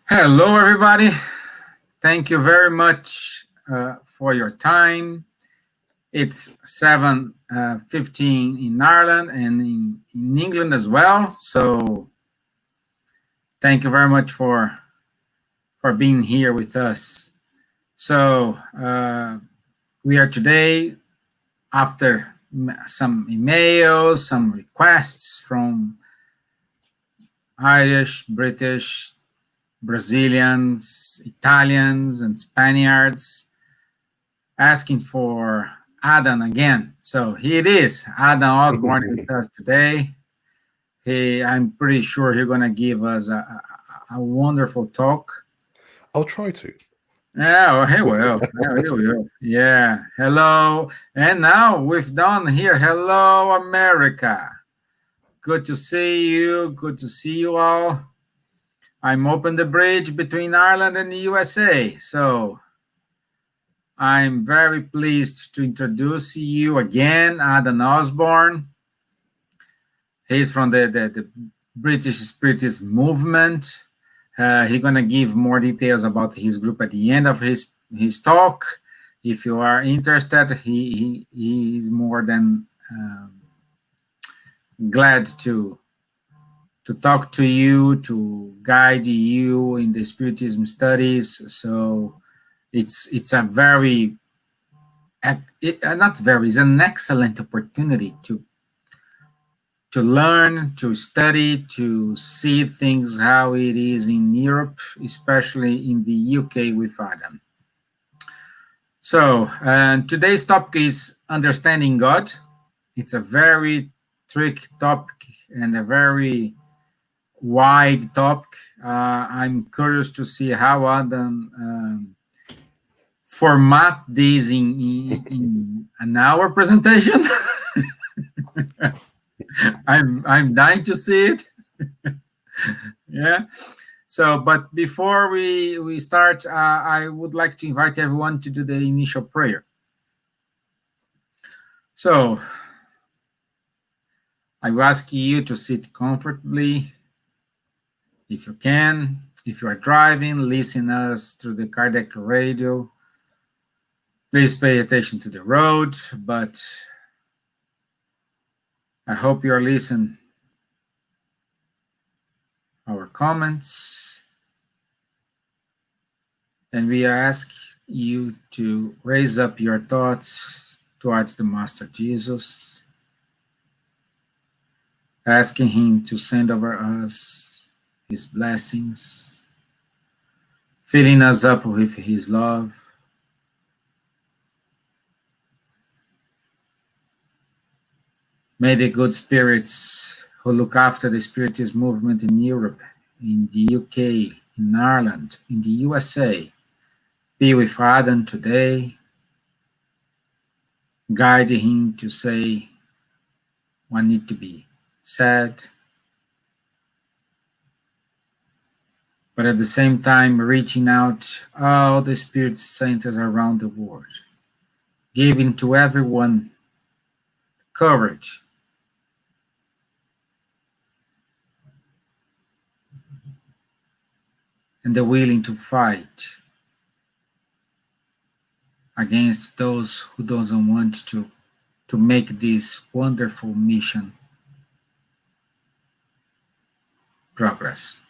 Hello, everybody. Thank you very much for your time. It's 7:15 in Ireland and in England as well. So thank you very much for being here with us. So we are today after some emails, some requests from Irish, British, Brazilians, Italians, and Spaniards asking for Adam again. So here it is, Adam Osborne with us today. I'm pretty sure he's going to give us a wonderful talk. I'll try to. Yeah, well, he will. Yeah, he will. Yeah. Hello. And now we've done here. Hello, America. Good to see you. Good to see you all. I'm open the bridge between Ireland and the USA. So I'm very pleased to introduce you again, Adam Osborne. He's from the British Spiritist movement. He's going to give more details about his group at the end of his talk. If you are interested, he is more than glad to talk to you, to guide you in the Spiritism studies. So it's a very, it's an excellent opportunity to learn, to study, to see things how it is in Europe, especially in the UK with Adam. So today's topic is understanding God. It's a very tricky topic and a very wide topic. I'm curious to see how Adam format this in an hour presentation. I'm dying to see it. Yeah. So, but before we start, I would like to invite everyone to do the initial prayer. So, I ask you to sit comfortably, if you can. If you are driving, listen us through the Kardec radio. Please pay attention to the road, but I hope you are listening our comments. And we ask you to raise up your thoughts towards the Master Jesus, asking him to send over us his blessings, filling us up with his love. May the good spirits who look after the Spiritist movement in Europe, in the UK, in Ireland, in the USA, be with Adam today, guide him to say what needs to be said, but at the same time reaching out all the spirit centers around the world, giving to everyone courage and the willing to fight against those who doesn't want to make this wonderful mission progress.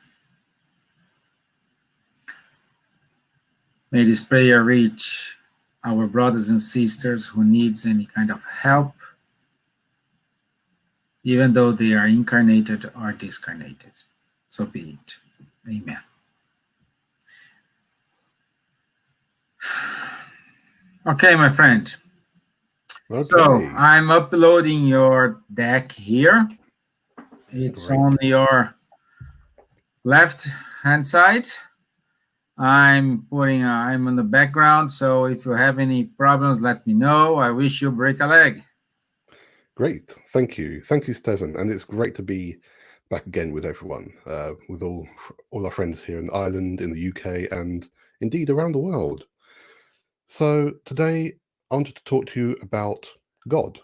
May this prayer reach our brothers and sisters who needs any kind of help, even though they are incarnated or discarnated. So be it. Amen. Okay, my friend. Okay. So I'm uploading your deck here. It's on your left hand side. I'm on the background, so if you have any problems, let me know. I wish you break a leg. Great. Thank you, Stephen. And it's great to be back again with everyone, with all our friends here in Ireland, in the UK, and indeed around the world. So today I wanted to talk to you about God.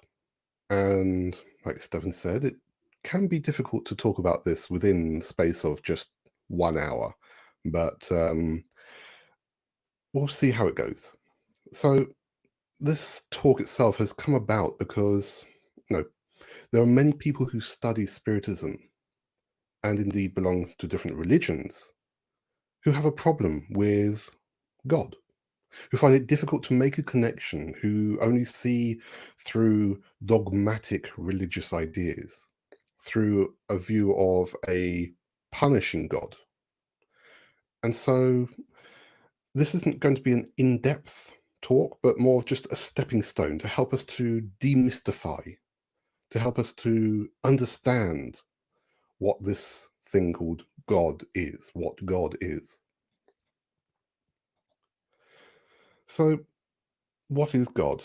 And like Stephen said, it can be difficult to talk about this within the space of just 1 hour. but we'll see how it goes. So this talk itself has come about because there are many people who study Spiritism and indeed belong to different religions who have a problem with God, who find it difficult to make a connection, who only see through dogmatic religious ideas, through a view of a punishing God. And so this isn't going to be an in-depth talk, but more of just a stepping stone to help us to demystify, to help us to understand what this thing called God is, what God is. So, what is God?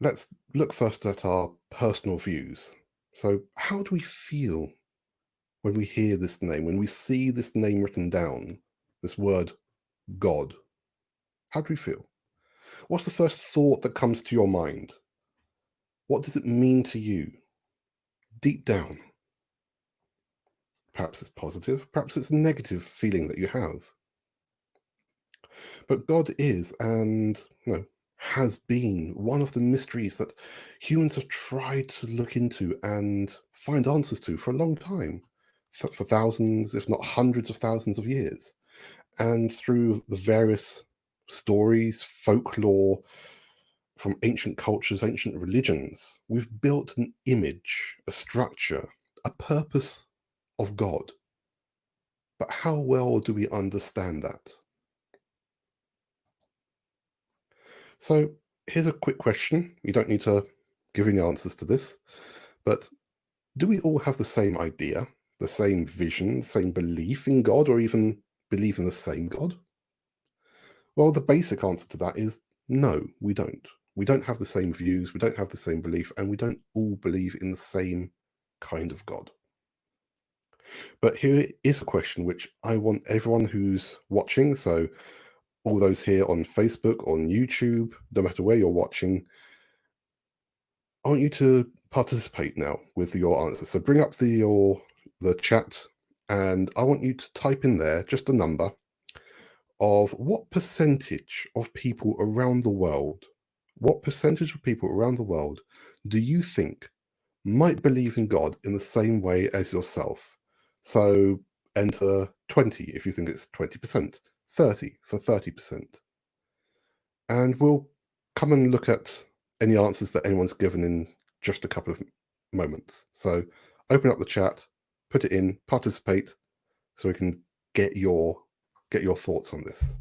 Let's look first at our personal views. So, how do we feel when we hear this name, when we see this name written down, this word God? How do we feel? What's the first thought that comes to your mind? What does it mean to you? Deep down. Perhaps it's positive, perhaps it's a negative feeling that you have. But God is, and has been one of the mysteries that humans have tried to look into and find answers to for a long time, for thousands, if not hundreds of thousands of years. And through the various stories, folklore from ancient cultures, ancient religions, we've built an image, a structure, a purpose of God. But how well do we understand that? So here's a quick question. You don't need to give any answers to this, but do we all have the same idea, the same vision, the same belief in God, or even believe in the same God? Well, the basic answer to that is no, we don't. We don't have the same views, we don't have the same belief, and we don't all believe in the same kind of God. But here is a question which I want everyone who's watching, so all those here on Facebook, on YouTube, no matter where you're watching, I want you to participate now with your answers. So bring up the chat, and I want you to type in there just a number of what percentage of people around the world, what percentage of people around the world do you think might believe in God in the same way as yourself? So enter 20 if you think it's 20%, 30 for 30%. And we'll come and look at any answers that anyone's given in just a couple of moments. So open up the chat, put it in, participate, so we can get your thoughts on this.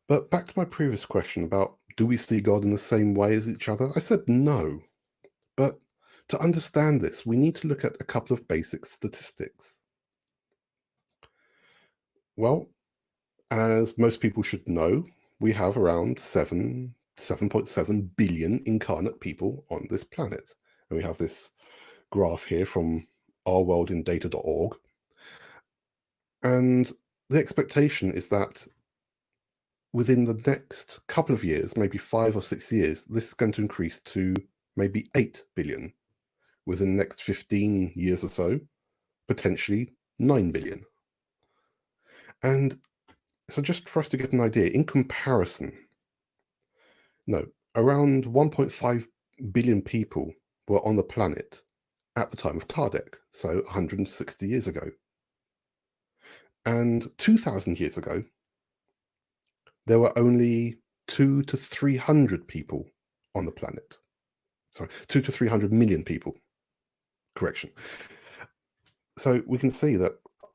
But back to my previous question about do we see God in the same way as each other? I said no. But to understand this, we need to look at a couple of basic statistics. Well, as most people should know, we have around 7.7 billion incarnate people on this planet. And we have this graph here from ourworldindata.org. And the expectation is that within the next couple of years, maybe 5 or 6 years, this is going to increase to maybe 8 billion. Within the next 15 years or so, potentially 9 billion. And so just for us to get an idea, in comparison, around 1.5 billion people were on the planet at the time of Kardec, so 160 years ago. And 2,000 years ago, there were only 2 to 300 people on the planet. Sorry, 2 to 300 million people. Correction. So we can see that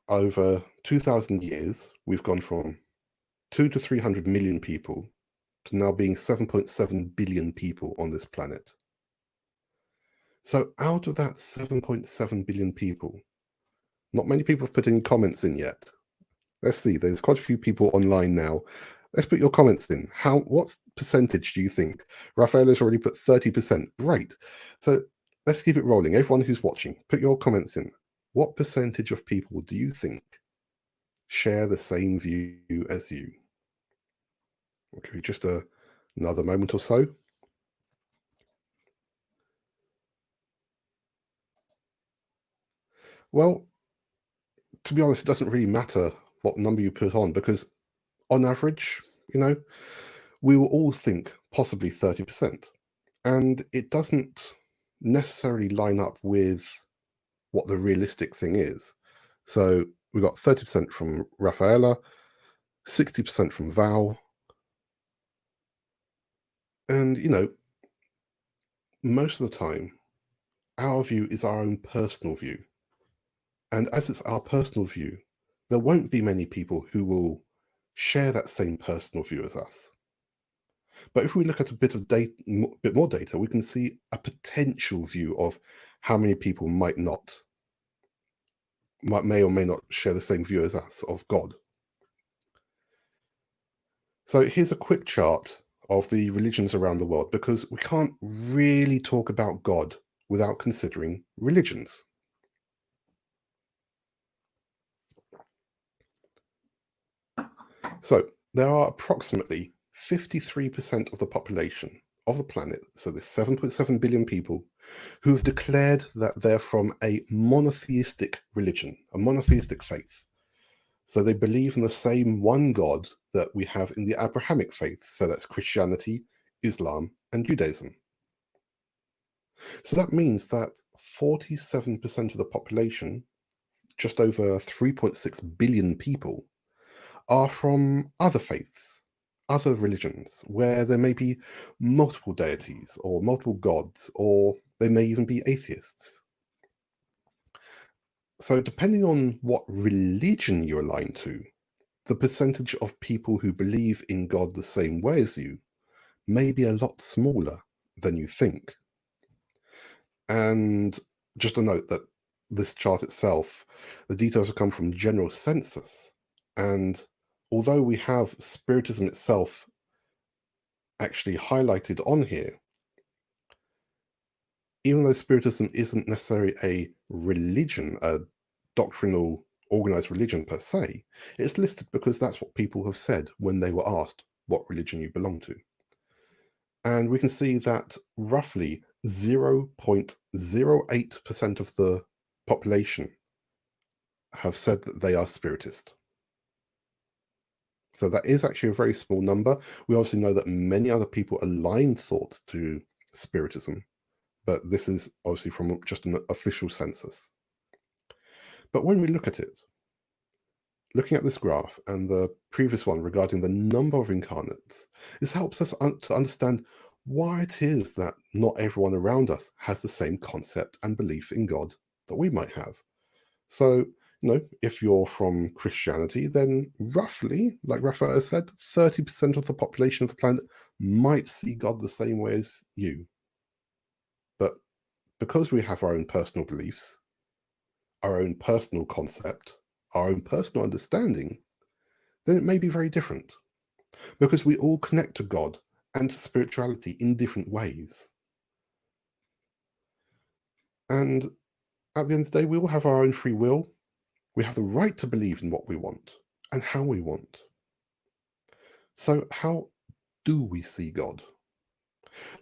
over 2,000 years, we've gone from 2 to 300 million people to now being 7.7 billion people on this planet. So out of that 7.7 billion people, not many people have put any comments in yet. Let's see, there's quite a few people online now. Let's put your comments in. What percentage do you think? Rafaela's already put 30%. Great. So let's keep it rolling. Everyone who's watching, put your comments in. What percentage of people do you think share the same view as you? Okay, just another moment or so. Well, to be honest, it doesn't really matter what number you put on, because on average, we will all think possibly 30%. And it doesn't necessarily line up with what the realistic thing is. So we got 30% from Rafaela, 60% from Val. And, most of the time, our view is our own personal view. And as it's our personal view, there won't be many people who will share that same personal view as us. But if we look at a bit more data, we can see a potential view of how many people may or may not share the same view as us of God. So here's a quick chart of the religions around the world, because we can't really talk about God without considering religions. So there are approximately 53% of the population of the planet, so there's 7.7 billion people, who have declared that they're from a monotheistic religion, a monotheistic faith. So they believe in the same one God that we have in the Abrahamic faith. So that's Christianity, Islam, and Judaism. So that means that 47% of the population, just over 3.6 billion people, are from other faiths, other religions, where there may be multiple deities or multiple gods, or they may even be atheists. So depending on what religion you align to, the percentage of people who believe in God the same way as you may be a lot smaller than you think. And just a note that this chart itself, the details have come from general census. And although we have Spiritism itself actually highlighted on here, even though Spiritism isn't necessarily a religion, a doctrinal organized religion per se, it's listed because that's what people have said when they were asked what religion you belong to. And we can see that roughly 0.08% of the population have said that they are Spiritist. So that is actually a very small number. We also know that many other people align thoughts to Spiritism, but this is obviously from just an official census. But when we look at it, looking at this graph and the previous one regarding the number of incarnates, this helps us to understand why it is that not everyone around us has the same concept and belief in God that we might have. So, if you're from Christianity, then roughly, like Raphael said, 30% of the population of the planet might see God the same way as you. But because we have our own personal beliefs, our own personal concept, our own personal understanding, then it may be very different. Because we all connect to God and to spirituality in different ways. And at the end of the day, we all have our own free will. We have the right to believe in what we want and how we want. So how do we see God?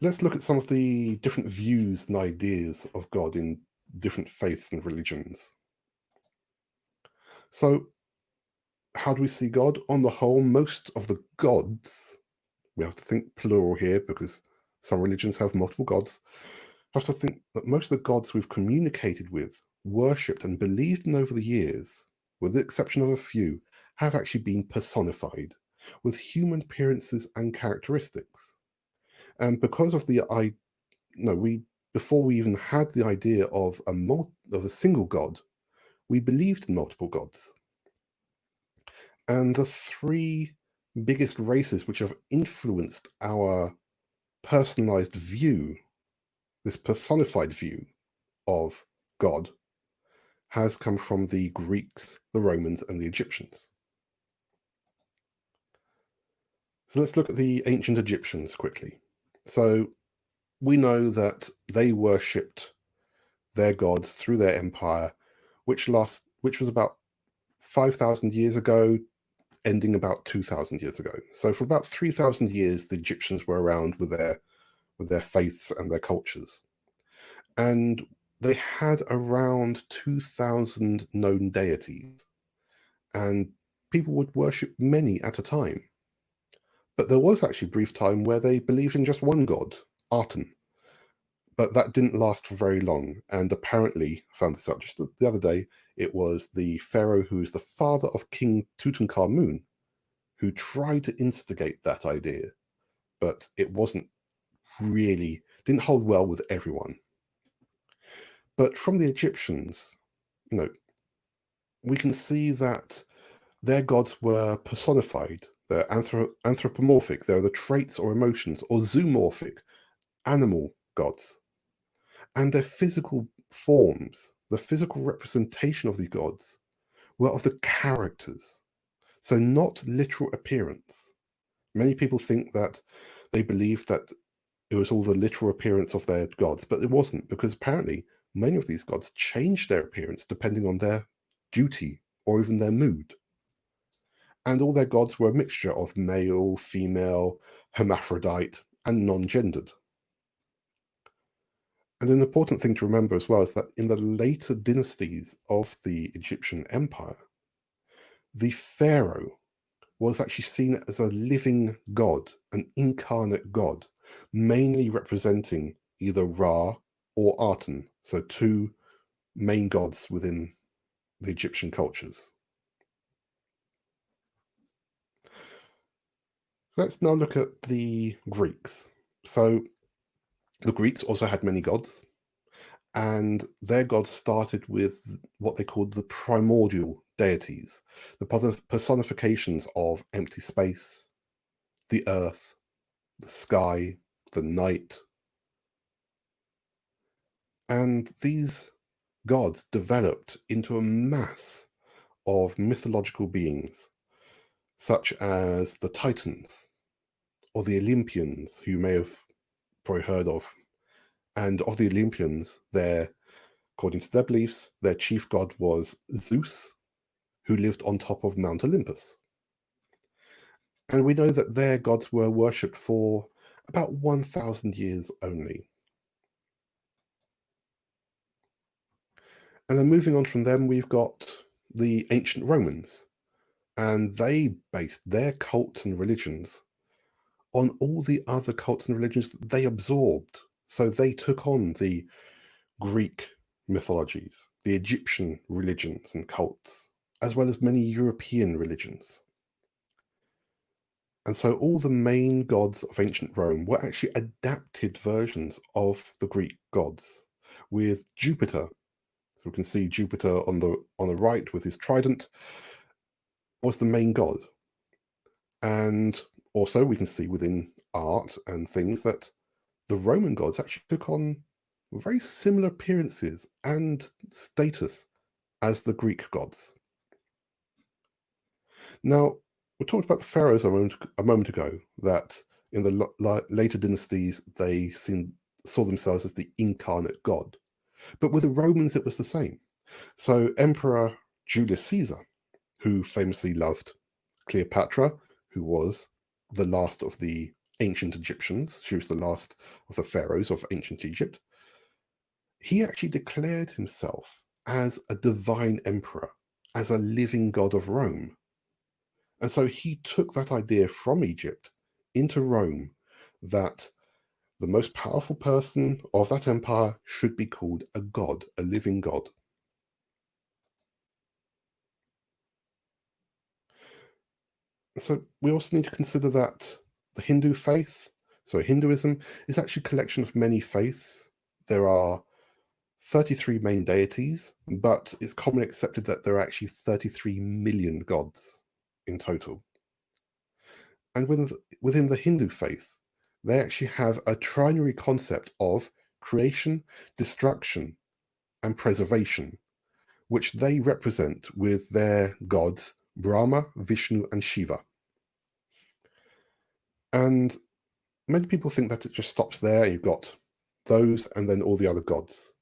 Let's look at some of the different views and ideas of God in different faiths and religions. So how do we see God? On the whole, most of the gods, we have to think plural here because some religions have multiple gods, have to think that most of the gods we've communicated with, worshipped and believed in over the years, with the exception of a few, have actually been personified with human appearances and characteristics. And because of before we even had the idea of a single god, we believed in multiple gods. And the three biggest races which have influenced our personalized view, this personified view of God, has come from the Greeks, the Romans, and the Egyptians. So let's look at the ancient Egyptians quickly. So we know that they worshipped their gods through their empire, which was about 5,000 years ago, ending about 2,000 years ago. So for about 3,000 years, the Egyptians were around with their faiths and their cultures. And they had around 2,000 known deities. and people would worship many at a time. But there was actually a brief time where they believed in just one god, Aten. But that didn't last for very long, and apparently, I found this out just the other day, it was the pharaoh who is the father of King Tutankhamun who tried to instigate that idea, but it didn't hold well with everyone. But from the Egyptians, we can see that their gods were personified. They're anthropomorphic. They're the traits or emotions, or zoomorphic, animal gods. And their physical forms, the physical representation of the gods, were of the characters. So not literal appearance. Many people think that they believed that it was all the literal appearance of their gods, but it wasn't, because apparently many of these gods changed their appearance depending on their duty or even their mood. And all their gods were a mixture of male, female, hermaphrodite, and non-gendered. And an important thing to remember as well is that in the later dynasties of the Egyptian Empire, the pharaoh was actually seen as a living god, an incarnate god, mainly representing either Ra or Aten, so two main gods within the Egyptian cultures. Let's now look at the Greeks. So the Greeks also had many gods, and their gods started with what they called the primordial deities, the personifications of empty space, the earth, the sky, the night. And these gods developed into a mass of mythological beings, such as the Titans, or the Olympians, who you may have probably heard of. And of the Olympians, according to their beliefs, their chief god was Zeus, who lived on top of Mount Olympus. And we know that their gods were worshipped for about 1,000 years only. And then moving on from them, we've got the ancient Romans, and they based their cults and religions on all the other cults and religions that they absorbed. So they took on the Greek mythologies, the Egyptian religions and cults, as well as many European religions. And so all the main gods of ancient Rome were actually adapted versions of the Greek gods, with Jupiter. So we can see Jupiter on the right with his trident was the main god. And also we can see within art and things that the Roman gods actually took on very similar appearances and status as the Greek gods. Now, we talked about the pharaohs a moment ago, that in the later dynasties they saw themselves as the incarnate god. But with the Romans it was the same. So Emperor Julius Caesar, who famously loved Cleopatra, who was the last of the ancient Egyptians, she was the last of the pharaohs of ancient Egypt, he actually declared himself as a divine emperor, as a living god of Rome. And so he took that idea from Egypt into Rome, that the most powerful person of that empire should be called a god, a living god. So we also need to consider that the Hindu faith, so Hinduism, is actually a collection of many faiths. There are 33 main deities, but it's commonly accepted that there are actually 33 million gods in total. And within the Hindu faith, they actually have a trinary concept of creation, destruction, and preservation, which they represent with their gods Brahma, Vishnu, and Shiva. And many people think that it just stops there. You've got those and then all the other gods.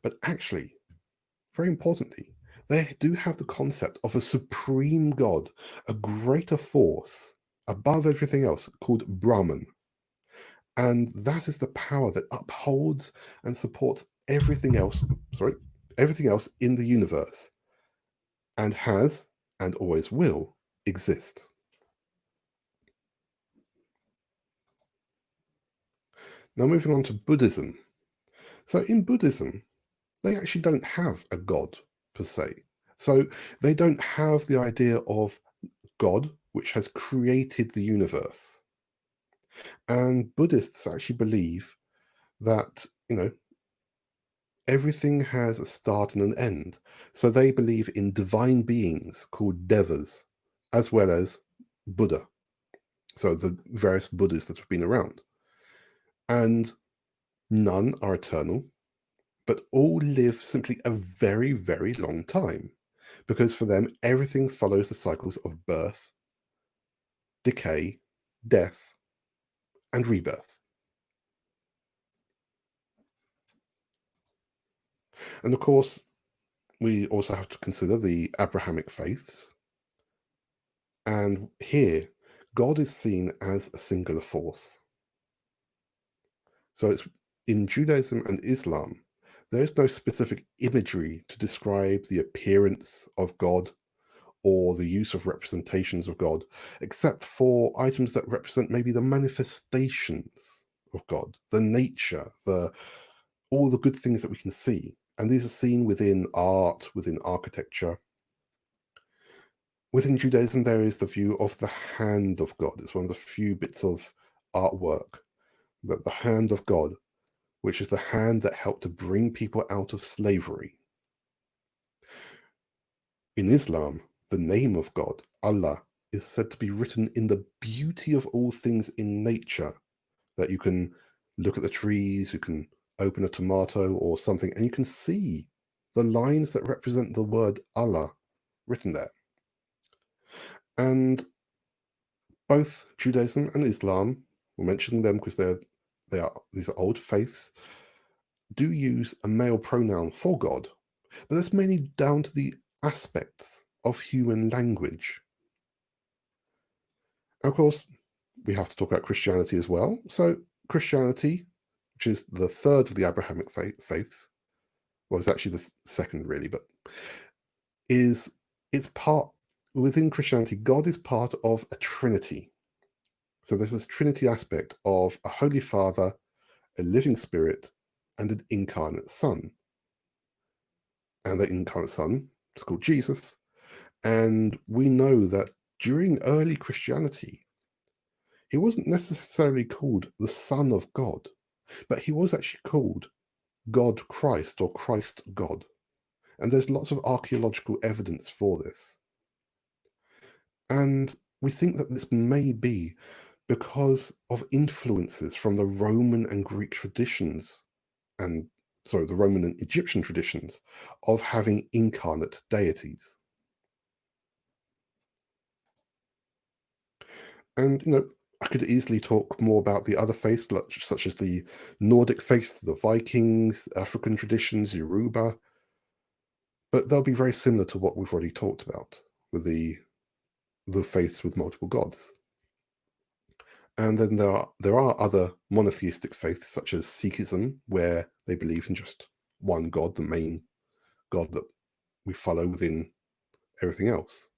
But actually, very importantly, they do have the concept of a supreme god, a greater force above everything else, called Brahman. And that is the power that upholds and supports everything else in the universe, and has and always will exist. Now, moving on to Buddhism. So, in Buddhism, they actually don't have a god per se. So, they don't have the idea of God, which has created the universe. And Buddhists actually believe that, everything has a start and an end. So they believe in divine beings called devas, as well as Buddha. So the various Buddhas that have been around. And none are eternal, but all live simply a very, very long time. Because for them, everything follows the cycles of birth, decay, death, and rebirth. And of course, we also have to consider the Abrahamic faiths. And here, God is seen as a singular force. So it's in Judaism and Islam, there is no specific imagery to describe the appearance of God or the use of representations of God, except for items that represent maybe the manifestations of God, the nature, all the good things that we can see. And these are seen within art, within architecture. Within Judaism, there is the view of the hand of God. It's one of the few bits of artwork, but the hand of God, which is the hand that helped to bring people out of slavery. In Islam, the name of God, Allah, is said to be written in the beauty of all things in nature, that you can look at the trees, you can open a tomato or something, and you can see the lines that represent the word Allah written there. And both Judaism and Islam, we're mentioning them because these are old faiths, do use a male pronoun for God, but that's mainly down to the aspects of human language. And of course, we have to talk about Christianity as well. So Christianity, which is the third of the Abrahamic faiths, well, it's actually the second really, but it's part within Christianity. God is part of a Trinity. So there's this Trinity aspect of a Holy Father, a living Spirit, and an incarnate Son. And the incarnate Son is called Jesus. And we know that during early Christianity, he wasn't necessarily called the Son of God, but he was actually called God Christ or Christ God. And there's lots of archaeological evidence for this. And we think that this may be because of influences from the Roman and Greek traditions, the Roman and Egyptian traditions of having incarnate deities. And, I could easily talk more about the other faiths, such as the Nordic faiths, the Vikings, African traditions, Yoruba, but they'll be very similar to what we've already talked about with the faiths with multiple gods. And then there are other monotheistic faiths, such as Sikhism, where they believe in just one God, the main God that we follow within everything else.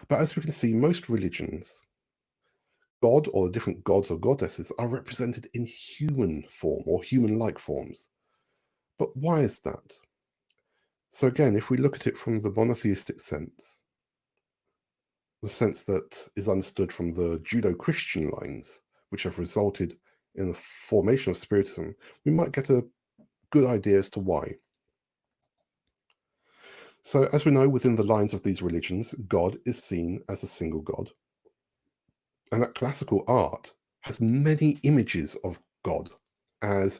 But as we can see, most religions, God or the different gods or goddesses are represented in human form or human-like forms. But why is that? So again, if we look at it from the monotheistic sense, the sense that is understood from the Judeo-Christian lines, which have resulted in the formation of Spiritism, we might get a good idea as to why. So as we know, within the lines of these religions, God is seen as a single God. And that classical art has many images of God as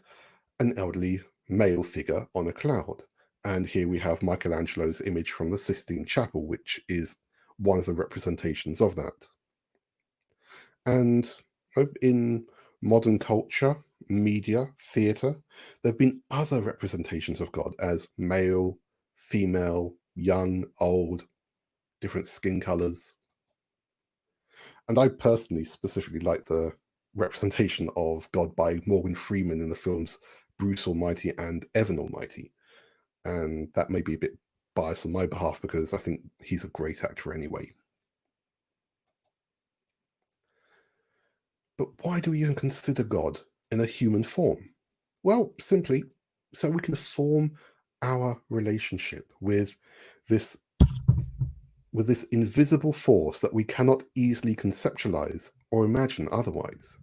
an elderly male figure on a cloud. And here we have Michelangelo's image from the Sistine Chapel, which is one of the representations of that. And in modern culture, media, theatre, there have been other representations of God as male, female, young, old, different skin colours. And I personally specifically like the representation of God by Morgan Freeman in the films Bruce Almighty and Evan Almighty. And that may be a bit biased on my behalf because I think he's a great actor anyway. But why do we even consider God in a human form? Well, simply so we can form our relationship with this invisible force that we cannot easily conceptualize or imagine otherwise.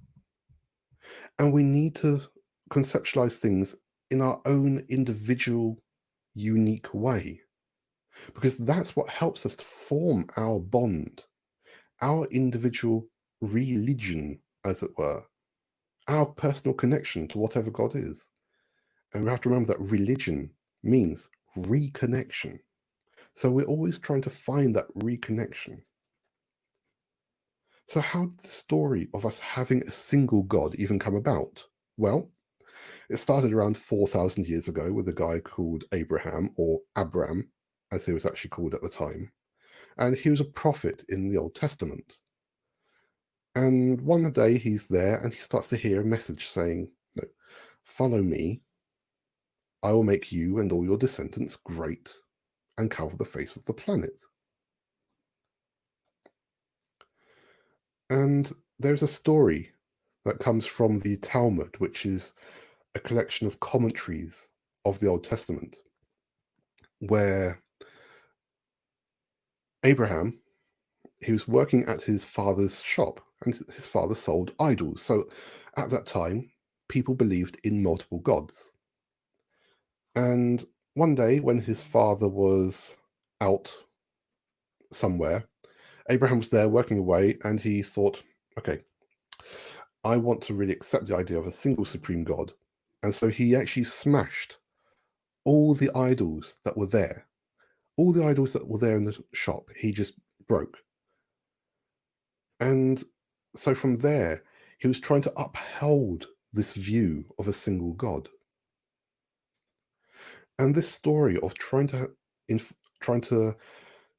And we need to conceptualize things in our own individual, unique way, because that's what helps us to form our bond, our individual religion, as it were, our personal connection to whatever God is. And we have to remember that religion means reconnection. So we're always trying to find that reconnection. So how did the story of us having a single God even come about? Well, it started around 4,000 years ago with a guy called Abraham, or Abram, as he was actually called at the time. And he was a prophet in the Old Testament. And one day he's there and he starts to hear a message saying, no, follow me, I will make you and all your descendants great and cover the face of the planet. And there's a story that comes from the Talmud, which is a collection of commentaries of the Old Testament, where Abraham, he was working at his father's shop, and his father sold idols. So at that time, people believed in multiple gods. And one day, when his father was out somewhere, Abraham was there working away, and he thought, okay, I want to really accept the idea of a single supreme God. And so he actually smashed all the idols that were there. All the idols that were there in the shop, he just broke. And so from there, he was trying to uphold this view of a single God. And this story of trying to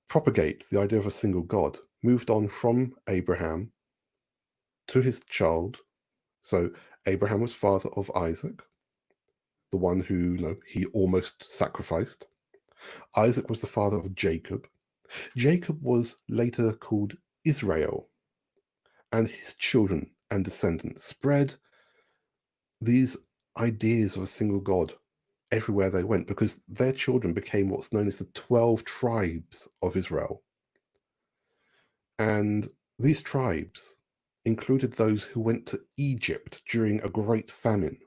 propagate the idea of a single God moved on from Abraham to his child. So Abraham was father of Isaac, the one who, he almost sacrificed. Isaac was the father of Jacob. Jacob was later called Israel, and his children and descendants spread these ideas of a single God everywhere they went, because their children became what's known as the 12 tribes of Israel. And these tribes included those who went to Egypt during a great famine.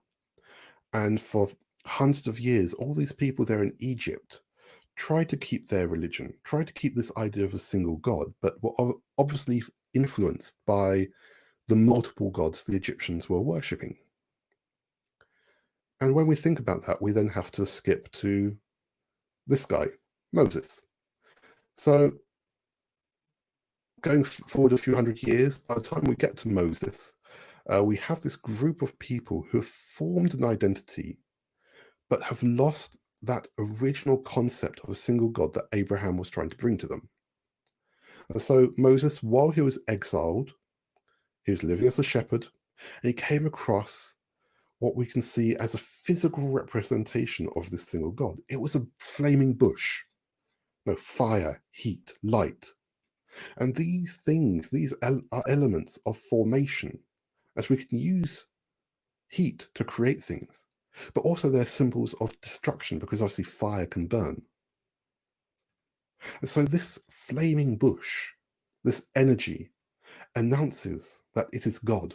And for hundreds of years, all these people there in Egypt tried to keep their religion, tried to keep this idea of a single God, but were obviously influenced by the multiple gods the Egyptians were worshipping. And when we think about that, we then have to skip to this guy, Moses. So going forward a few hundred years, by the time we get to Moses, we have this group of people who have formed an identity, but have lost that original concept of a single God that Abraham was trying to bring to them. So Moses, while he was exiled, he was living as a shepherd, and he came across what we can see as a physical representation of this single God. It was a flaming bush, fire, heat, light. And these things, these are elements of formation, as we can use heat to create things, but also they're symbols of destruction, because obviously fire can burn. And so this flaming bush, this energy, announces that it is God.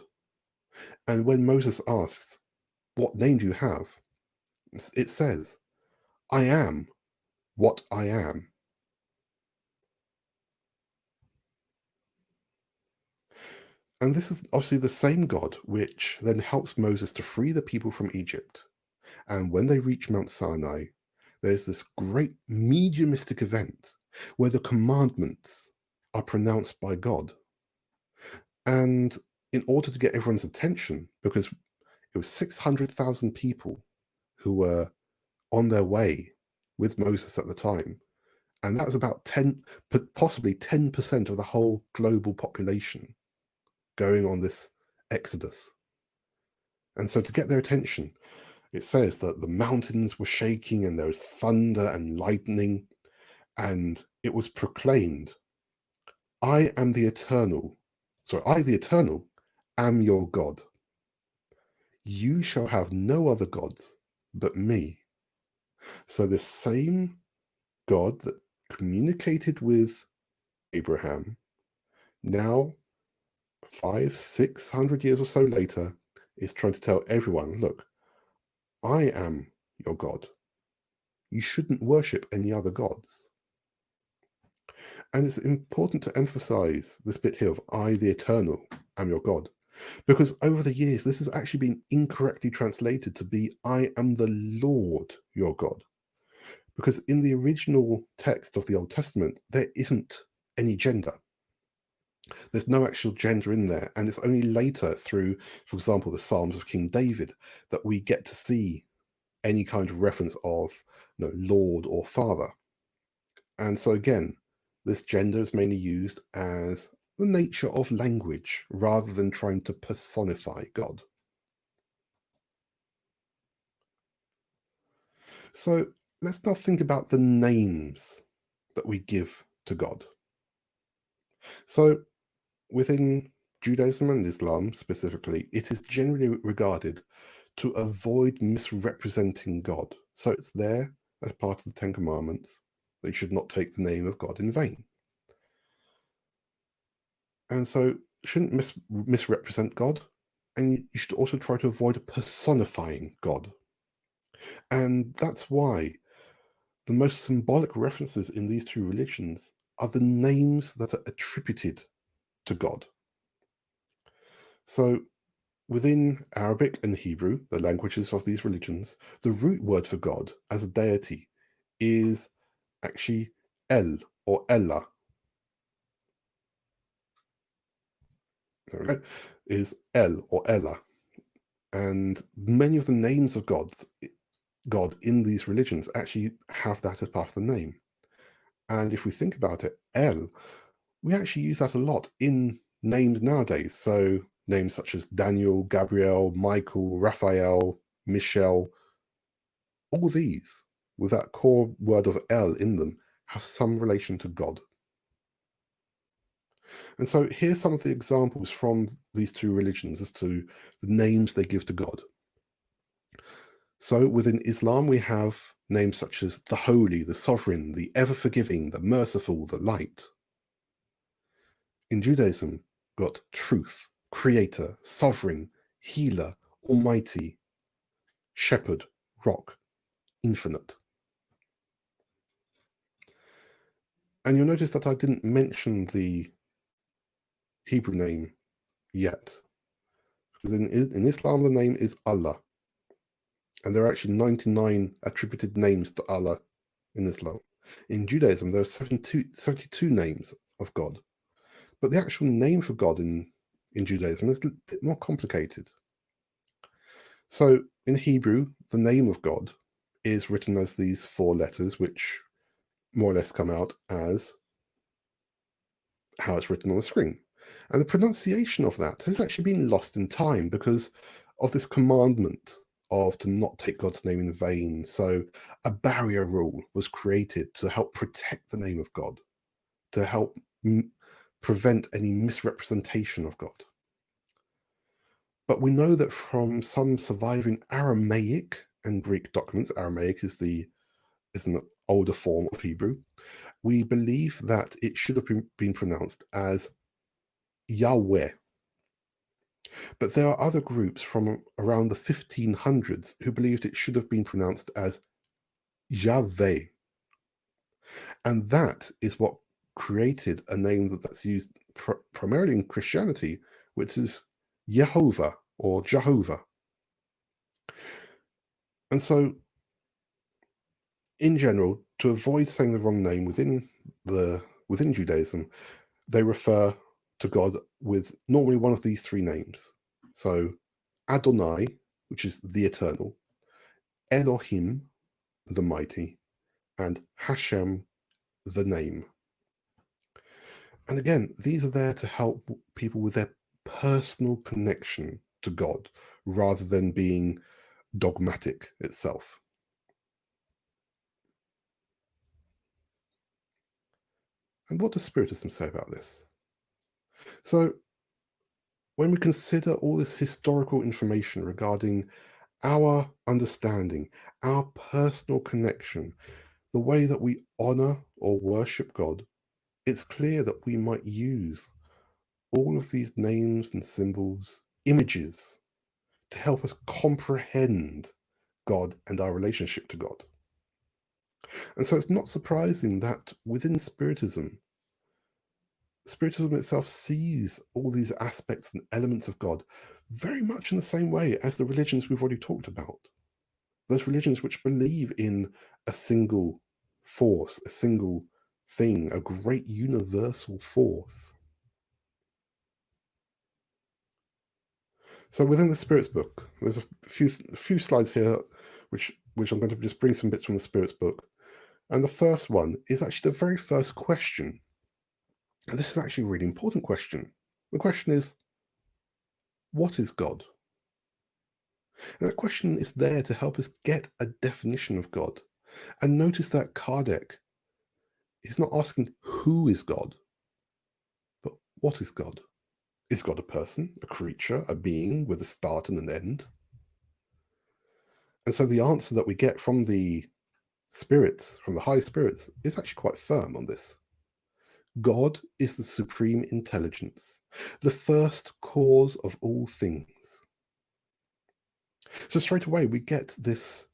And when Moses asks, what name do you have? It says, I am what I am. And this is obviously the same God which then helps Moses to free the people from Egypt. And when they reach Mount Sinai, there's this great mediumistic event where the commandments are pronounced by God. And in order to get everyone's attention, because it was 600,000 people who were on their way with Moses at the time, and that was about possibly 10% of the whole global population going on this exodus. And so to get their attention, it says that the mountains were shaking and there was thunder and lightning. And it was proclaimed, I, the eternal, am your God. You shall have no other gods but me. So the same God that communicated with Abraham, now 500-600 years or so later, is trying to tell everyone, look, I am your God. You shouldn't worship any other gods. And it's important to emphasize this bit here of I, the eternal, am your God. Because over the years, this has actually been incorrectly translated to be I am the Lord your God. Because in the original text of the Old Testament, there isn't any gender. There's no actual gender in there. And it's only later through, for example, the Psalms of King David, that we get to see any kind of reference of Lord or Father. And so again, this gender is mainly used as the nature of language rather than trying to personify God. So let's now think about the names that we give to God. So within Judaism and Islam specifically, it is generally regarded to avoid misrepresenting God. So it's there as part of the Ten Commandments that you should not take the name of God in vain. And so shouldn't misrepresent God, and you should also try to avoid personifying God. And that's why the most symbolic references in these two religions are the names that are attributed to God. So within Arabic and Hebrew, the languages of these religions, the root word for God as a deity is actually El or Ella. There we go. Is El or Ella. And many of the names of God in these religions actually have that as part of the name. And if we think about it, El, we actually use that a lot in names nowadays. So names such as Daniel, Gabriel, Michael, Raphael, Michelle, all these with that core word of El in them have some relation to God. And so here's some of the examples from these two religions as to the names they give to God. So within Islam, we have names such as the Holy, the Sovereign, the Ever-Forgiving, the Merciful, the Light. In Judaism, we've got Truth, Creator, Sovereign, Healer, Almighty, Shepherd, Rock, Infinite. And you'll notice that I didn't mention the Hebrew name yet. Because in Islam, the name is Allah. And there are actually 99 attributed names to Allah in Islam. In Judaism, there are 72 names of God. But the actual name for God in Judaism is a bit more complicated. So in Hebrew, the name of God is written as these 4 letters, which more or less come out as how it's written on the screen. And the pronunciation of that has actually been lost in time because of this commandment of to not take God's name in vain. So a barrier rule was created to help protect the name of God, to help prevent any misrepresentation of God. But we know that from some surviving Aramaic and Greek documents, Aramaic is an older form of Hebrew, we believe that it should have been pronounced as Yahweh. But there are other groups from around the 1500s who believed it should have been pronounced as Yahweh. And that is what created a name that's used primarily in Christianity, which is Yehovah or Jehovah. And so, in general, to avoid saying the wrong name within Judaism, they refer to God with normally one of these 3 names. So Adonai, which is the eternal, Elohim, the mighty, and Hashem, the name. And again, these are there to help people with their personal connection to God rather than being dogmatic itself. And what does Spiritism say about this? So, when we consider all this historical information regarding our understanding, our personal connection, the way that we honor or worship God, it's clear that we might use all of these names and symbols, images, to help us comprehend God and our relationship to God. And so it's not surprising that within Spiritism itself sees all these aspects and elements of God very much in the same way as the religions we've already talked about. Those religions which believe in a single force, a single thing, a great universal force. So within the Spirits book, there's a few slides here which I'm going to just bring some bits from the Spirits book. And the first one is actually the very first question. And this is actually a really important question. The question is, what is God? And that question is there to help us get a definition of God. And notice that Kardec is not asking who is God, but what is God? Is God a person, a creature, a being with a start and an end? And so the answer that we get from the spirits, from the high spirits, is actually quite firm on this. God is the supreme intelligence, the first cause of all things. So straight away we get this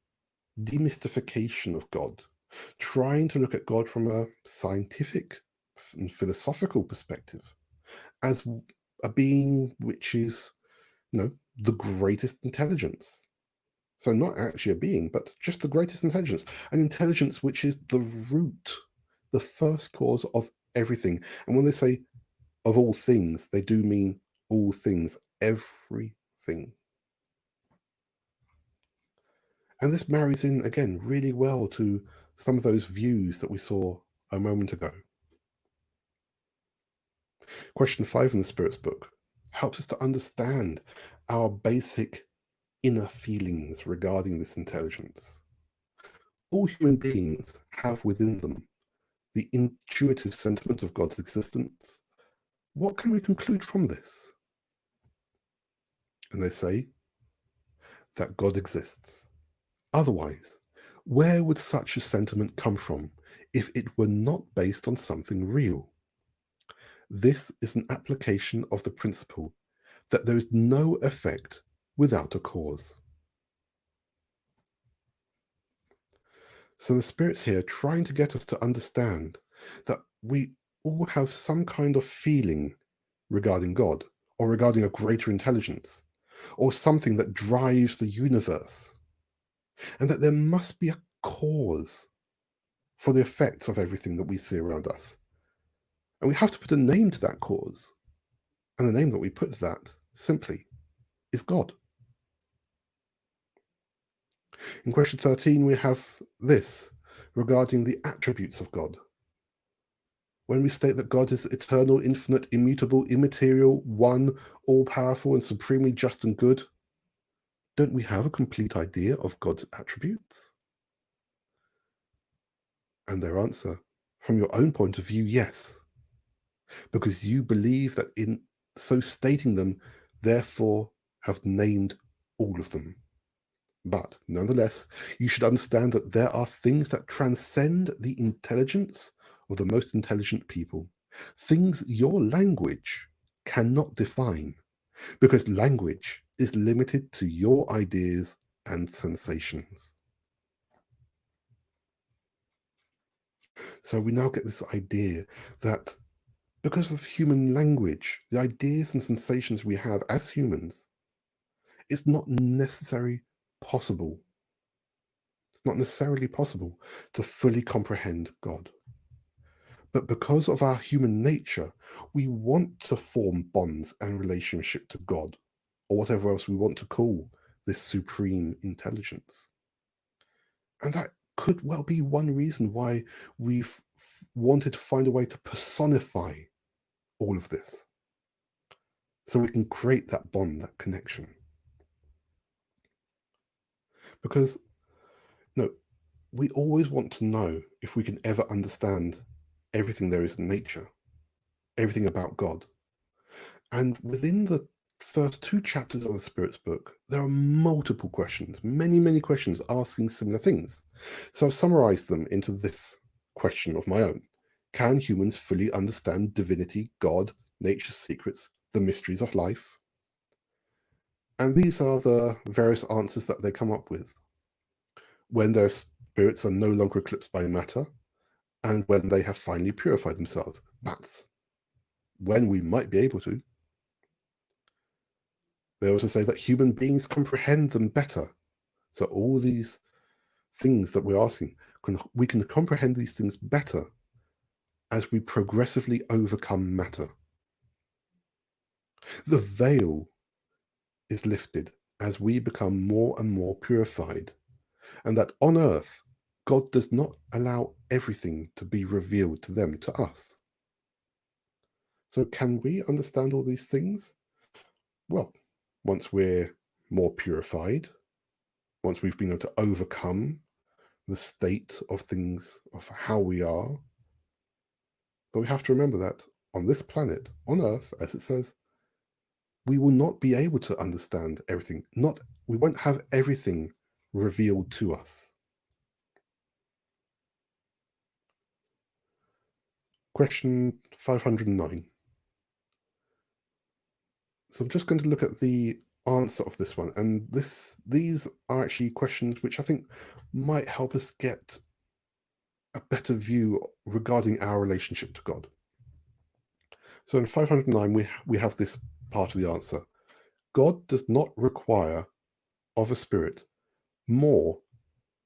demystification of God, trying to look at God from a scientific and philosophical perspective as a being which is, the greatest intelligence. So not actually a being, but just the greatest intelligence, an intelligence which is the root, the first cause of everything. And when they say of all things, they do mean all things, everything. And this marries in, again, really well to some of those views that we saw a moment ago. Question 5 in the Spirit's book helps us to understand our basic inner feelings regarding this intelligence. All human beings have within them the intuitive sentiment of God's existence. What can we conclude from this? And they say that God exists. Otherwise, where would such a sentiment come from if it were not based on something real? This is an application of the principle that there is no effect without a cause. So the Spirit's here trying to get us to understand that we all have some kind of feeling regarding God, or regarding a greater intelligence, or something that drives the universe, and that there must be a cause for the effects of everything that we see around us. And we have to put a name to that cause. And the name that we put to that, simply, is God. In question 13, we have this regarding the attributes of God. When we state that God is eternal, infinite, immutable, immaterial, one, all-powerful, and supremely just and good, don't we have a complete idea of God's attributes? And their answer, from your own point of view, yes. Because you believe that in so stating them, therefore have named all of them. But nonetheless, you should understand that there are things that transcend the intelligence of the most intelligent people. Things your language cannot define, because language is limited to your ideas and sensations. So we now get this idea that because of human language, the ideas and sensations we have as humans, it's not necessarily possible. It's not necessarily possible to fully comprehend God. But because of our human nature, we want to form bonds and relationship to God, or whatever else we want to call this supreme intelligence. And that could well be one reason why we've wanted to find a way to personify all of this, so we can create that bond, that connection. Because we always want to know if we can ever understand everything there is in nature, everything about God. And within the first 2 chapters of the Spirit's book, there are multiple questions, many, many questions asking similar things. So I've summarized them into this question of my own. Can humans fully understand divinity, God, nature's secrets, the mysteries of life? And these are the various answers that they come up with. When their spirits are no longer eclipsed by matter, and when they have finally purified themselves. That's when we might be able to. They also say that human beings comprehend them better. So all these things that we're asking, we can comprehend these things better as we progressively overcome matter. The veil is lifted as we become more and more purified, and that on earth, God does not allow everything to be revealed to them, to us. So can we understand all these things? Well, once we're more purified, once we've been able to overcome the state of things, of how we are. But we have to remember that on this planet, on Earth, as it says, we will not be able to understand everything. We won't have everything revealed to us. Question 509. So I'm just going to look at the answer of this one, and these are actually questions which I think might help us get a better view regarding our relationship to God. So in 509, we have this part of the answer. God does not require of a spirit more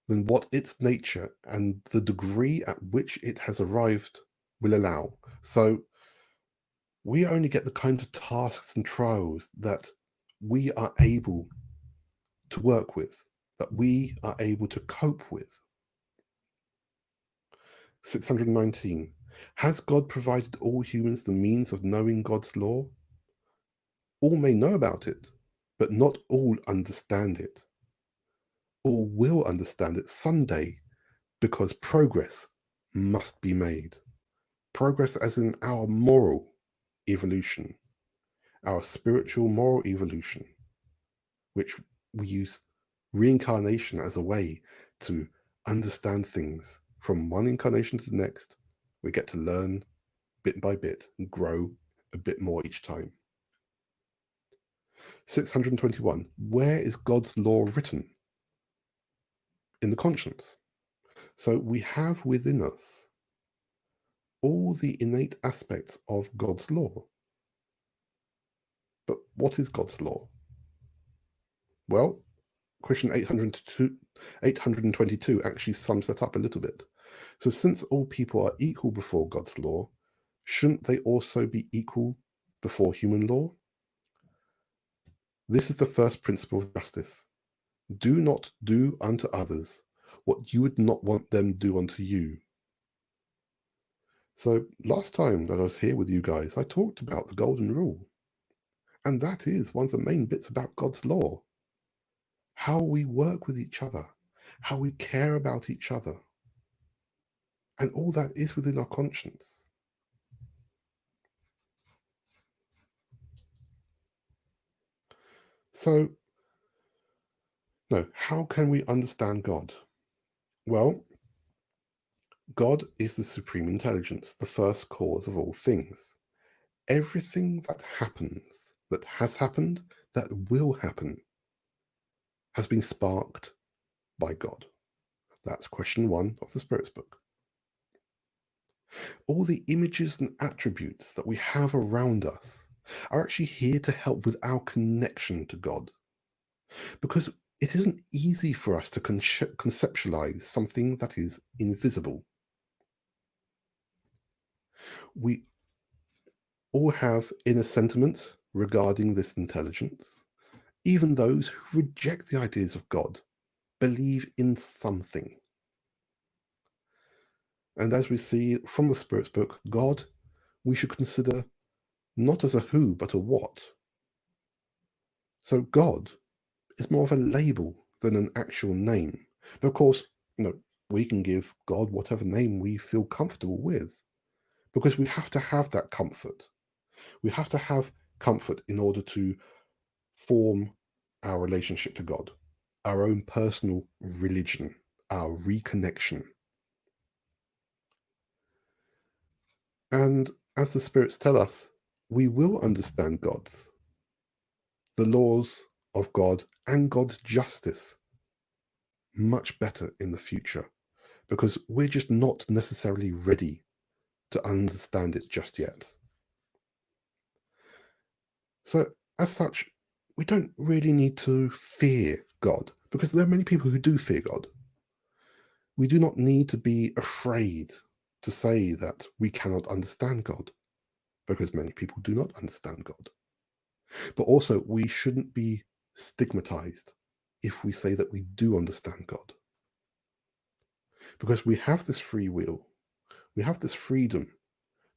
than what its nature and the degree at which it has arrived will allow. So we only get the kind of tasks and trials that we are able to work with, that we are able to cope with. 619. Has God provided all humans the means of knowing God's law? All may know about it, but not all understand it. All will understand it someday, because progress must be made. Progress as in our moral evolution, our spiritual moral evolution, which we use reincarnation as a way to understand things. From one incarnation to the next, we get to learn bit by bit and grow a bit more each time. 621. Where is God's law written? In the conscience. So we have within us all the innate aspects of God's law. But what is God's law? Well, question 822 actually sums that up a little bit. So since all people are equal before God's law, shouldn't they also be equal before human law? This is the first principle of justice. Do not do unto others what you would not want them to do unto you. So last time that I was here with you guys, I talked about the golden rule. And that is one of the main bits about God's law. How we work with each other, how we care about each other. And all that is within our conscience. So, no, how can we understand God? Well, God is the supreme intelligence, the first cause of all things. Everything that happens, that has happened, that will happen, has been sparked by God. That's question 1 of the Spirit's book. All the images and attributes that we have around us are actually here to help with our connection to God. Because it isn't easy for us to conceptualize something that is invisible. We all have inner sentiments regarding this intelligence. Even those who reject the ideas of God believe in something. And as we see from the Spirit's book, God, we should consider not as a who, but a what. So God is more of a label than an actual name. But of course, we can give God whatever name we feel comfortable with. because we have to have that comfort. We have to have comfort in order to form our relationship to God, our own personal religion, our reconnection. And as the spirits tell us, we will understand the laws of God and God's justice much better in the future, because we're just not necessarily ready to understand it just yet. So, as such, we don't really need to fear God, because there are many people who do fear God. We do not need to be afraid to say that we cannot understand God, because many people do not understand God. But also, we shouldn't be stigmatized if we say that we do understand God, because we have this free will, we have this freedom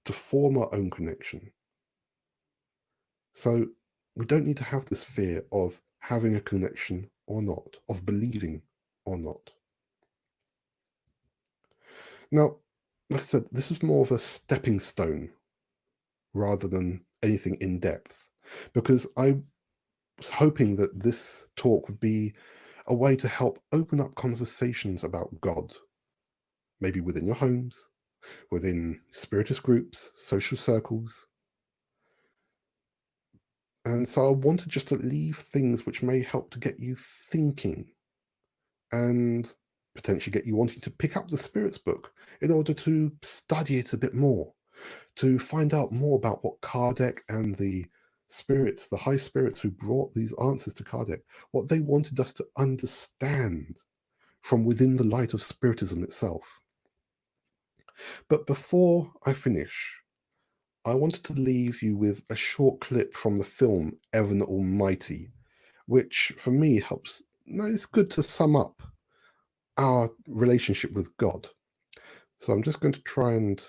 to form our own connection. So we don't need to have this fear of having a connection or not, of believing or not. Now, like I said, this is more of a stepping stone rather than anything in depth, because I was hoping that this talk would be a way to help open up conversations about God, maybe within your homes, within spiritist groups, social circles. And so I wanted just to leave things which may help to get you thinking and potentially get you wanting to pick up the Spirits book in order to study it a bit more, to find out more about what Kardec and the spirits, the high spirits who brought these answers to Kardec, what they wanted us to understand from within the light of Spiritism itself. But before I finish, I wanted to leave you with a short clip from the film Evan Almighty, which for me helps, it's good to sum up our relationship with God. So I'm just going to try and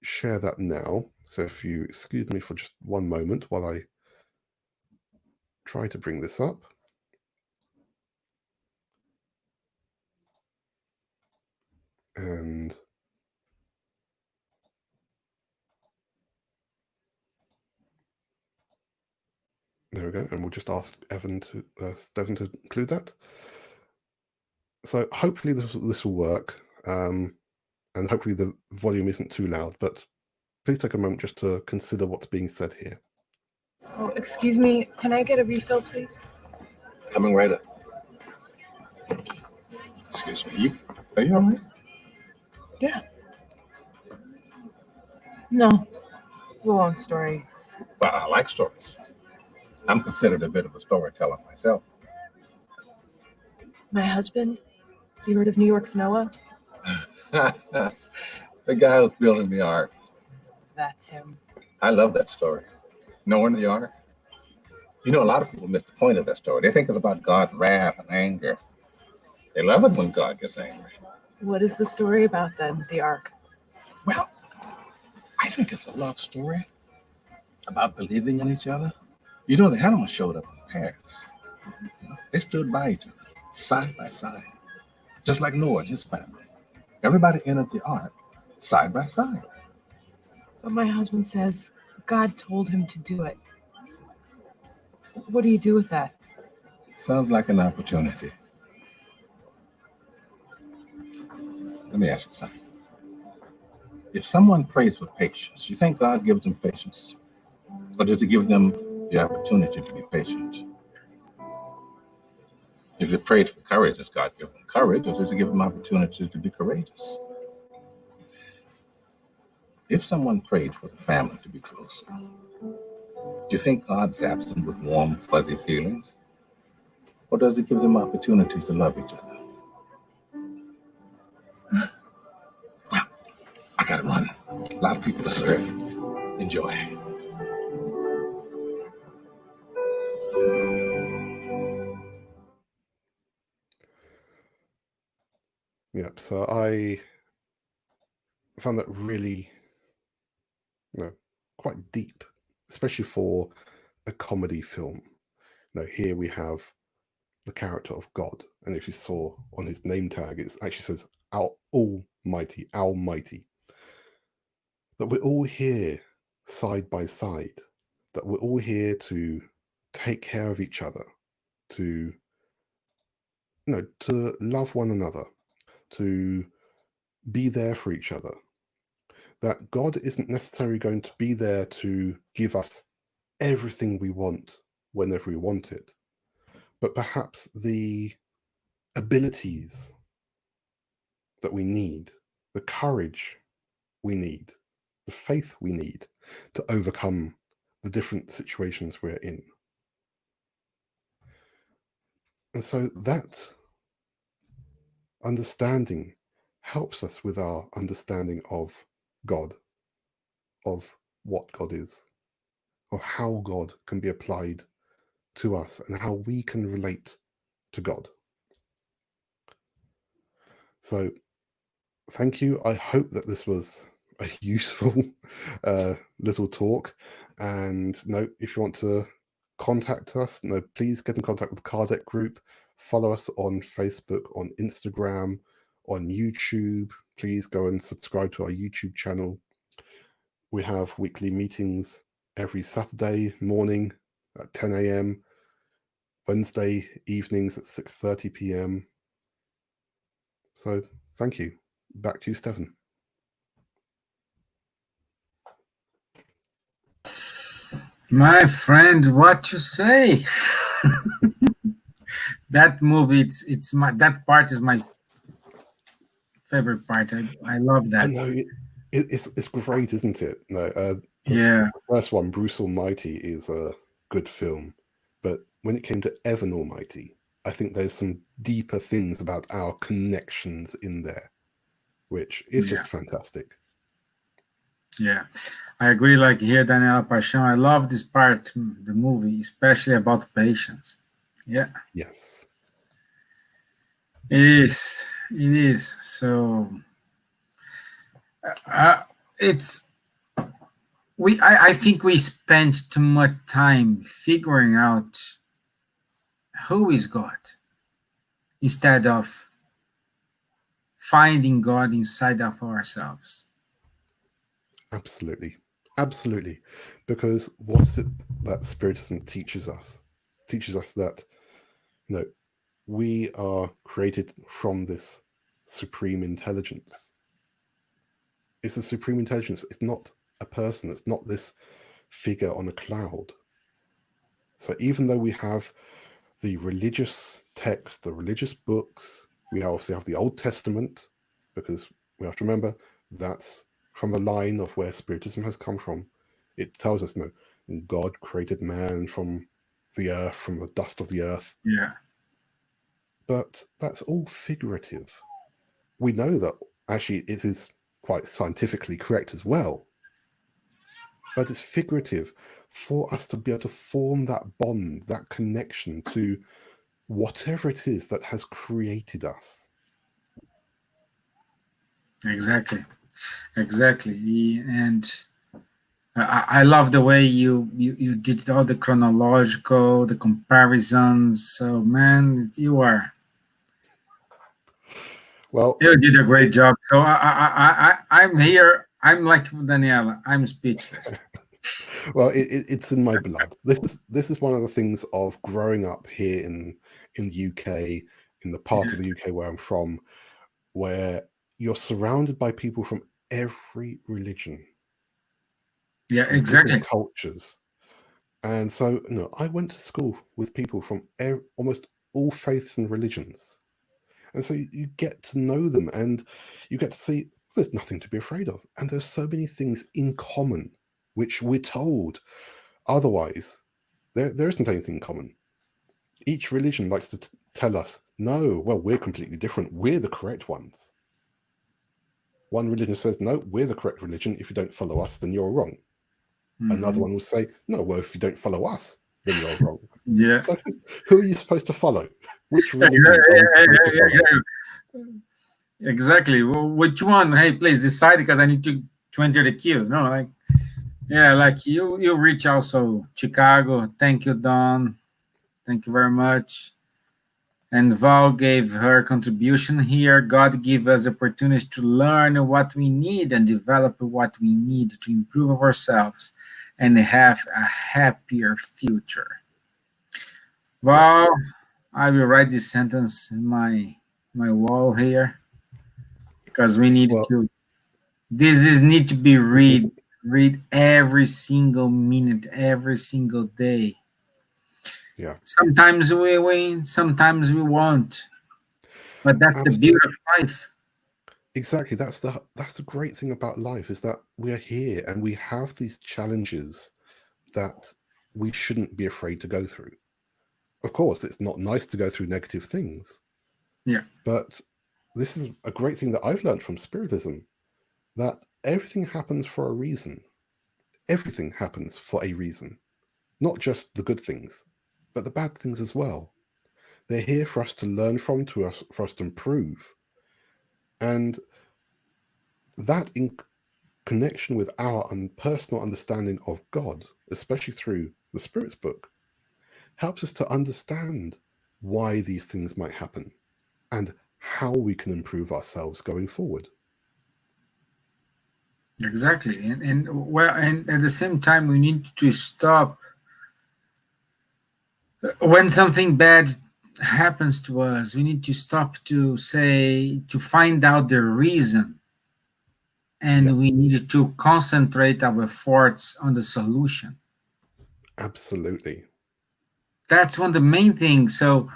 share that now. So if you excuse me for just one moment while I try to bring this up. And there we go. And we'll just ask Devon to include that. So hopefully this will work. And hopefully the volume isn't too loud, but please take a moment just to consider what's being said here. Oh, excuse me. Can I get a refill, please? Coming right up. Excuse me. Are you all right? Yeah. No, it's a long story. Well, I like stories. I'm considered a bit of a storyteller myself. My husband, you heard of New York's Noah? The guy who's building the ark. That's him. I love that story. Knowing the ark. You know, a lot of people miss the point of that story. They think it's about God's wrath and anger. They love it when God gets angry. What is the story about then, the ark? Well, I think it's a love story about believing in each other. You know, the animals showed up in pairs. They stood by each other, side by side, just like Noah and his family. Everybody entered the ark side by side. But my husband says God told him to do it. What do you do with that? Sounds like an opportunity. Let me ask you something. If someone prays with patience, you think God gives them patience? Or does he give them the opportunity to be patient? If they prayed for courage, does God give them courage, or does he give them opportunities to be courageous? If someone prayed for the family to be closer, do you think God zaps them with warm, fuzzy feelings? Or does he give them opportunities to love each other? Well, I gotta run. A lot of people to serve. Enjoy. Yep, so I found that really, quite deep, especially for a comedy film. Here we have the character of God, and if you saw on his name tag, it actually says Almighty. that we're all here side by side, that we're all here to take care of each other, to to love one another, to be there for each other. That God isn't necessarily going to be there to give us everything we want whenever we want it, but perhaps the abilities that we need, the courage we need, the faith we need to overcome the different situations we're in. And so that understanding helps us with our understanding of God, of what God is, of how God can be applied to us and how we can relate to God. So thank you. I hope that this was a useful little talk. And if you want to contact us, please get in contact with the Kardec Group. Follow us on Facebook, on Instagram, on YouTube. Please go and subscribe to our YouTube channel. We have weekly meetings every Saturday morning at 10 a.m, Wednesday evenings at 6:30 p.m. So thank you. Back to you, Stephen. My friend, what you say? That movie, that part is my favorite part. I love that. I know it's great, isn't it? Yeah. The first one, Bruce Almighty, is a good film, but when it came to Evan Almighty, I think there's some deeper things about our connections in there, which is just fantastic. Yeah, I agree. Like here, Daniela Paixão, I love this part, the movie, especially about patience. Yeah. Yes. It is. It is. So I think we spend too much time figuring out who is God instead of finding God inside of ourselves. Absolutely. Absolutely. Because what is it that Spiritism teaches us? Teaches us that, we are created from this supreme intelligence. It's a supreme intelligence. It's not a person. It's not this figure on a cloud. So even though we have the religious text, the religious books, we obviously have the Old Testament, because we have to remember that's from the line of where Spiritism has come from. It tells us, God created man from the earth, from the dust of the earth. Yeah. But that's all figurative. We know that actually it is quite scientifically correct as well. But it's figurative for us to be able to form that bond, that connection to whatever it is that has created us. Exactly. And I love the way you did all the chronological, the comparisons. So, man, Well, you did a great job. So I'm here. I'm like Daniela. I'm speechless. Well, it's in my blood. This is one of the things of growing up here in the UK, in the part of the UK where I'm from, where you're surrounded by people from every religion. Yeah, exactly. Different cultures. And so, I went to school with people from almost all faiths and religions. And so you get to know them and you get to see there's nothing to be afraid of. And there's so many things in common, which we're told otherwise. There isn't anything in common. Each religion likes to tell us, no, well, we're completely different. We're the correct ones. One religion says, no, we're the correct religion. If you don't follow us, then you're wrong. Mm-hmm. Another one will say, no, well, if you don't follow us, then you're wrong. Yeah. So who are you supposed to follow? Which religion? Exactly. Well, which one? Hey, please decide because I need to enter the queue. No, like you reach also Chicago. Thank you, Don. Thank you very much. And Val gave her contribution here. God give us opportunities to learn what we need and develop what we need to improve ourselves and have a happier future. Val, I will write this sentence in my wall here because we need Well, to. This is need to be read every single minute, every single day. yeah, Sometimes we win, sometimes we won't. But that's the beauty absolutely. of life. Exactly. That's the great thing about life, is that we're here and we have these challenges that we shouldn't be afraid to go through. Of course, it's not nice to go through negative things. Yeah. But this is a great thing that I've learned from Spiritism, that everything happens for a reason. Everything happens for a reason. Not just the good things, but the bad things as well. They're here for us to learn from, for us to improve. And that, in connection with our personal understanding of God, especially through the Spirit's book, helps us to understand why these things might happen and how we can improve ourselves going forward. Exactly. And at the same time we need to stop when something bad happens to us. We need to stop to find out the reason, and Yeah. we need to concentrate our efforts on the solution. Absolutely. That's one of the main things. So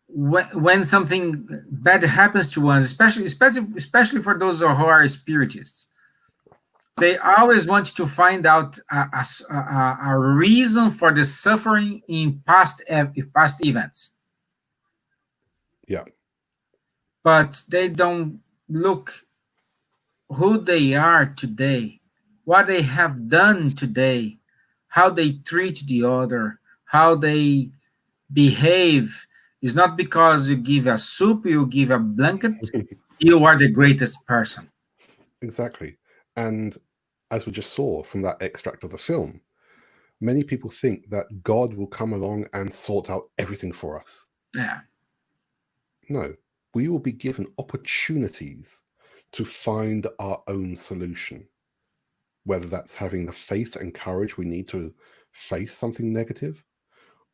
when something bad happens to us, especially for those who are spiritists, they always want to find out a reason for the suffering in past events, Yeah. but they don't look who they are today, what they have done today, how they treat the other, how they behave. It's not because you give a soup, you give a blanket, you are the greatest person. Exactly. And as we just saw from that extract of the film, many people think that God will come along and sort out everything for us. Yeah. No, we will be given opportunities to find our own solution, whether that's having the faith and courage we need to face something negative,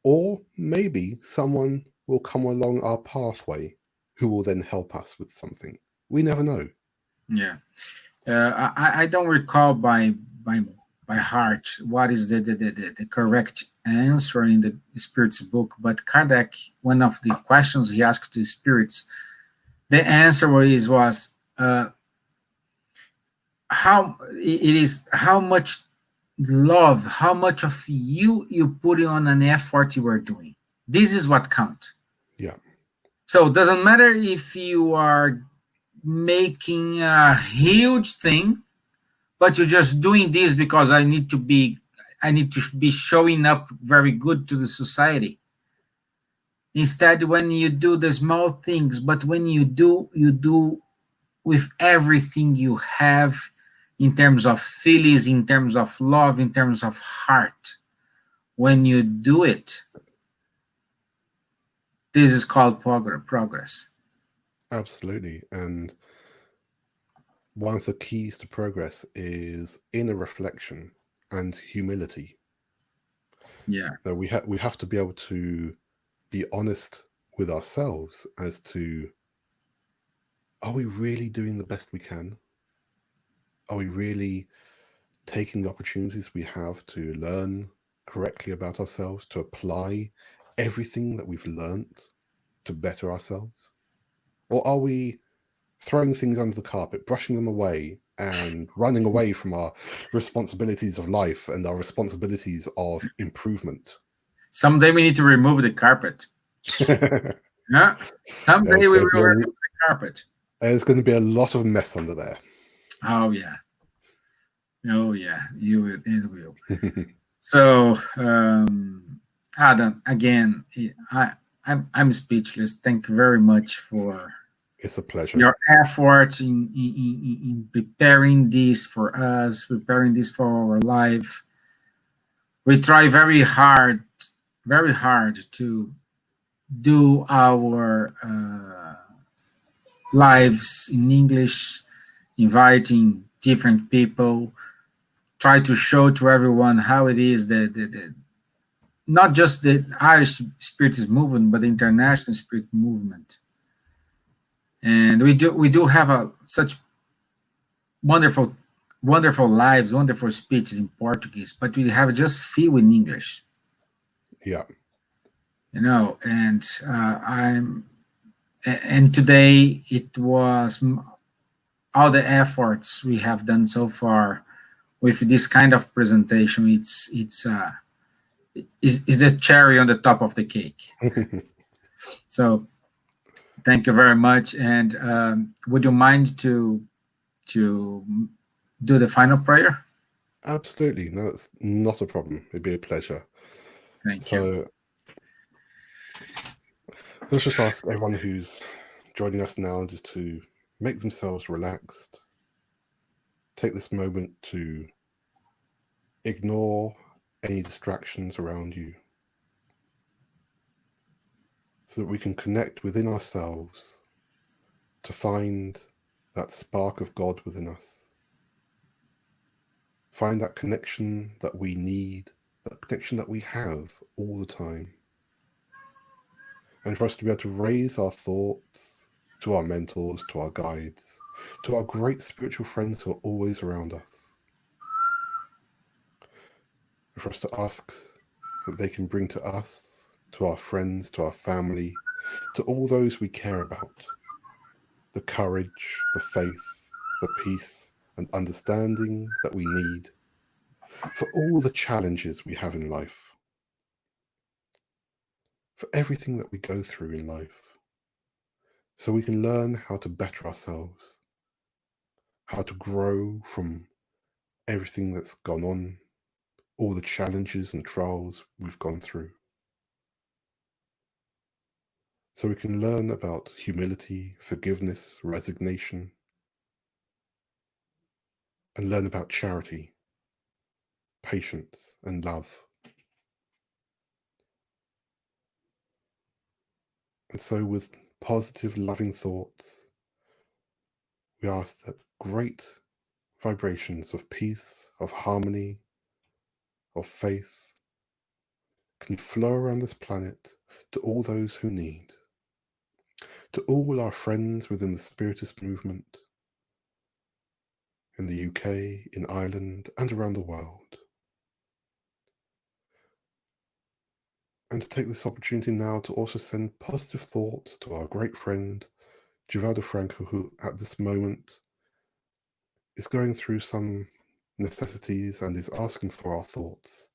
or maybe someone will come along our pathway who will then help us with something. We never know. Yeah. I don't recall by heart what is the correct answer in the spirits book, but Kardec, one of the questions he asked the spirits, the answer was how it is, how much love, how much of you putting on an effort you are doing. This is what counts. Yeah. So it doesn't matter if you are making a huge thing, but you're just doing this because I need to be showing up very good to the society. Instead, when you do the small things, but when you do with everything you have, in terms of feelings, in terms of love, in terms of heart. When you do it, this is called progress. Absolutely. And one of the keys to progress is inner reflection and humility. Yeah. Now, we have to be able to be honest with ourselves as to, are we really doing the best we can? Are we really taking the opportunities we have to learn correctly about ourselves, to apply everything that we've learned to better ourselves? Or are we throwing things under the carpet, brushing them away, and running away from our responsibilities of life and our responsibilities of improvement? Someday we need to remove the carpet. Yeah. Someday we will remove the carpet. There's going to be a lot of mess under there. Oh yeah. Oh yeah. It will. So Adam, again, I'm speechless. Thank you very much for It's a pleasure. Your effort in preparing this for us, preparing this for our life. We try very hard to do our lives in English, inviting different people, try to show to everyone how it is that not just the Irish Spiritist movement, but the international Spirit movement. And we do have such wonderful lives, wonderful speeches in Portuguese, but we have just few in English. Yeah. And and today it was all the efforts we have done so far with this kind of presentation. It's the cherry on the top of the cake. So thank you very much. And would you mind to do the final prayer? Absolutely. No, it's not a problem. It'd be a pleasure. Thank you. Let's just ask everyone who's joining us now just to make themselves relaxed. Take this moment to ignore any distractions around you so that we can connect within ourselves to find that spark of God within us. Find that connection that we need, that connection that we have all the time. And for us to be able to raise our thoughts to our mentors, to our guides, to our great spiritual friends who are always around us. And for us to ask that they can bring to us, to our friends, to our family, to all those we care about, the courage, the faith, the peace and understanding that we need for all the challenges we have in life, for everything that we go through in life, so we can learn how to better ourselves, how to grow from everything that's gone on, all the challenges and trials we've gone through. So we can learn about humility, forgiveness, resignation, and learn about charity, patience, and love. And so with positive, loving thoughts, we ask that great vibrations of peace, of harmony, of faith can flow around this planet to all those who need, to all our friends within the Spiritist movement, in the UK, in Ireland, and around the world. And to take this opportunity now to also send positive thoughts to our great friend, Givaldo Franco, who at this moment is going through some necessities and is asking for our thoughts.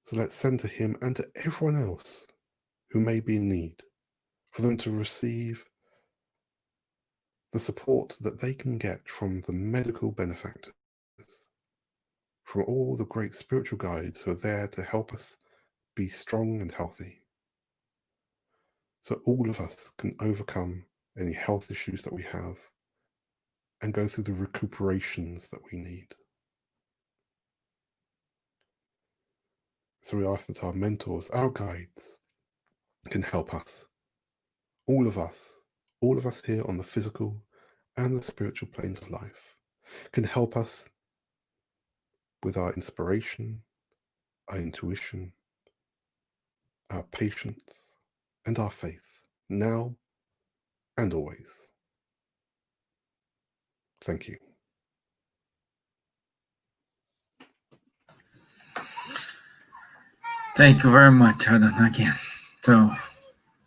So let's send to him and to everyone else who may be in need, for them to receive the support that they can get from the medical benefactors, from all the great spiritual guides who are there to help us be strong and healthy, so all of us can overcome any health issues that we have and go through the recuperations that we need. So we ask that our mentors, our guides, can help us. All of us here on the physical and the spiritual planes of life, can help us with our inspiration, our intuition, our patience, and our faith, now and always. Thank you. Thank you very much, Adam, again. So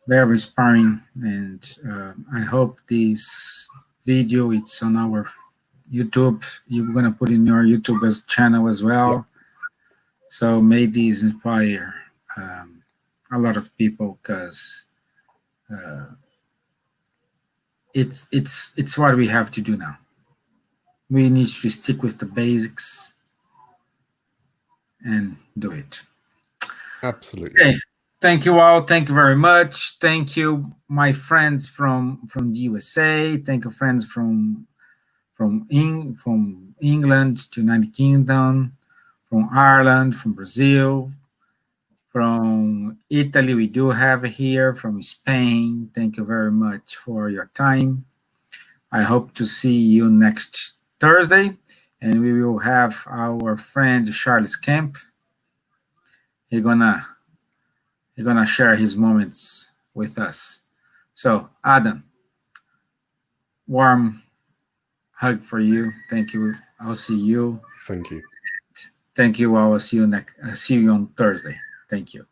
very inspiring, and I hope this video, it's on our YouTube. You're gonna put in your YouTube channel as well. Yep. So may these inspire a lot of people, because it's what we have to do now. We need to stick with the basics and do it. Absolutely. Okay. Thank you all. Thank you very much. Thank you, my friends from the USA. Thank you, friends from England, to United Kingdom, from Ireland, from Brazil, From Italy, we do have here. From Spain, thank you very much for your time. I hope to see you next Thursday, and we will have our friend Charles Kemp. He's gonna share his moments with us. So, Adam, warm hug for you. Thank you. I'll see you. Thank you. Thank you. I will see you on Thursday. Thank you.